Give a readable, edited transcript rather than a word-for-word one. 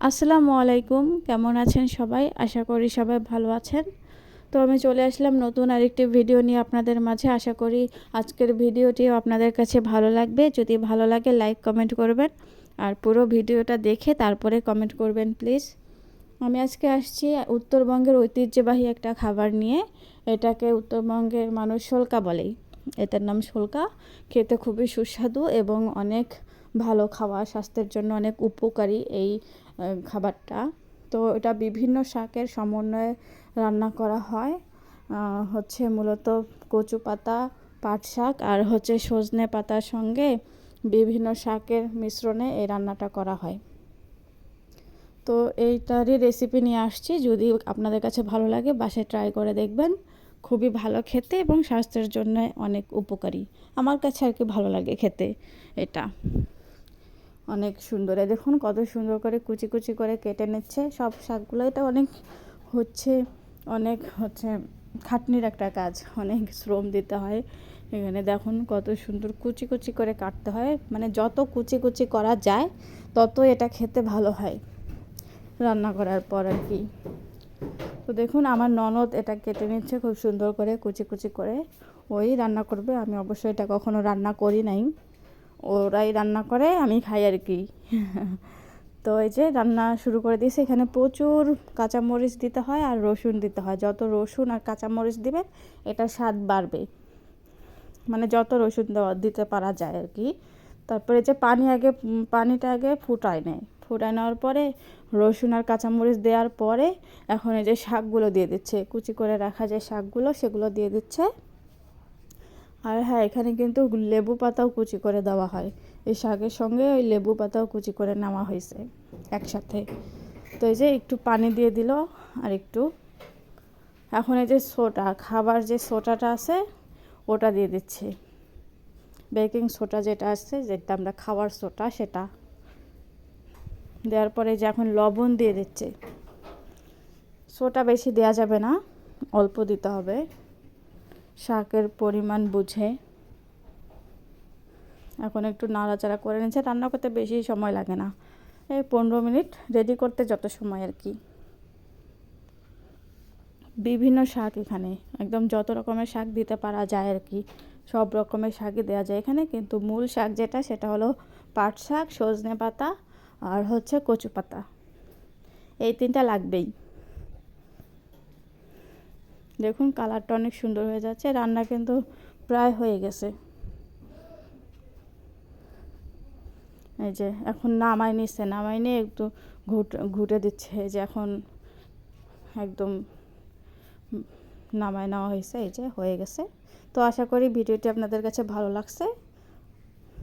আসসালামু আলাইকুম, কেমন আছেন সবাই? আশা করি সবাই ভালো আছেন। তো আমি চলে আসলাম নতুন আরেকটি ভিডিও নিয়ে আপনাদের মাঝে। আশা করি আজকের ভিডিওটিও আপনাদের কাছে ভালো লাগবে। যদি ভালো লাগে লাইক কমেন্ট করবেন, আর পুরো ভিডিওটা দেখে তারপরে কমেন্ট করবেন প্লিজ। আমি আজকে আসছি উত্তরবঙ্গের ঐতিহ্যবাহী একটা খাবার নিয়ে। এটাকে উত্তরবঙ্গের মানুষ শোলকা বলেই। এটার নাম শোলকা। খেতে খুবই সুস্বাদু এবং অনেক ভালো খাওয়া, স্বাস্থ্যের জন্য অনেক উপকারী এই খাবারটা। তো এটা বিভিন্ন শাকের সমন্বয়ে রান্না করা হয়। হচ্ছে মূলত কচু পাতা, পাট শাক আর হচ্ছে সজনে পাতার সঙ্গে বিভিন্ন শাকের মিশ্রণে এই রান্নাটা করা হয়। তো এইটারই রেসিপি নিয়ে আসছি। যদি আপনাদের কাছে ভালো লাগে বাসায় ট্রাই করে দেখবেন। খুবই ভালো খেতে এবং স্বাস্থ্যের জন্য অনেক উপকারী। আমার কাছে আর কি ভালো লাগে খেতে এটা। অনেক সুন্দর, দেখুন কত সুন্দর করে কুচি কুচি করে কেটে নিচ্ছে সব শাকগুলো। এটা অনেক হচ্ছে খাটনির একটা কাজ, অনেক শ্রম দিতে হয়। এখানে দেখুন কত সুন্দর কুচি কুচি করে কাটতে হয়, মানে যত কুচি কুচি করা যায় তত এটা খেতে ভালো হয় রান্না করার পর আর কি। তো দেখুন আমার ননদ এটা কেটে নিচ্ছে খুব সুন্দর করে কুচি কুচি করে। ওই রান্না করবে, আমি অবশ্যই এটা কখনো রান্না করি নাই। ওরাই রান্না করে, আমি খাই আর কি। তো এই যে রান্না শুরু করে দিয়েছে। এখানে প্রচুর কাঁচামরিচ দিতে হয় আর রসুন দিতে হয়। যত রসুন আর কাঁচামরিচ দিবেন এটা স্বাদ বাড়বে, মানে যত রসুন দিতে পারা যায় আর কি। তারপরে যে পানিটা আগে ফুটায় নেওয়ার পরে রসুন আর কাঁচামরিচ দেওয়ার পরে এখন এই যে শাকগুলো দিয়ে দিচ্ছে, কুচি করে রাখা যে শাকগুলো সেগুলো দিয়ে দিচ্ছে। আর হ্যাঁ, এখানে কিন্তু লেবু পাতাও কুচি করে দেওয়া হয়। এই শাকের সঙ্গে ওই লেবু পাতাও কুচি করে নেওয়া হয়েছে একসাথে। তো এই যে একটু পানি দিয়ে দিল আর একটু। এখন এই যে খাবার যে সোডাটা আছে ওটা দিয়ে দিচ্ছি। বেকিং সোডা যেটা আছে, যেটা আমরা খাওয়ার সোডা, সেটা দেওয়ার পরে যে এখন লবণ দিয়ে দিচ্ছে। সোডা বেশি দেওয়া যাবে না, অল্প দিতে হবে শাকের পরিমাণ বুঝে। এখন একটু নাড়াচাড়া করে নিচ্ছে। রান্না করতে বেশি সময় লাগে না, এই 15 মিনিট, রেডি করতে যত সময় আর কি। বিভিন্ন শাক এখানে একদম যত রকমের শাক দিতে পারা যায় আর কি, সব রকমের শাকই দেওয়া যায় এখানে। কিন্তু মূল শাক যেটা সেটা হলো পাট শাক, সজনে পাতা আর হচ্ছে কচু পাতা, এই তিনটা লাগবেই। দেখুন কালারটা অনেক সুন্দর হয়ে যাচ্ছে। রান্না কিন্তু প্রায় হয়ে গেছে। এই যে এখন নামাই নিয়ে একটু ঘুটে দিচ্ছে। এই যে এখন একদম নামায় নেওয়া হয়েছে, এই যে হয়ে গেছে। তো আশা করি ভিডিওটি আপনাদের কাছে ভালো লাগছে।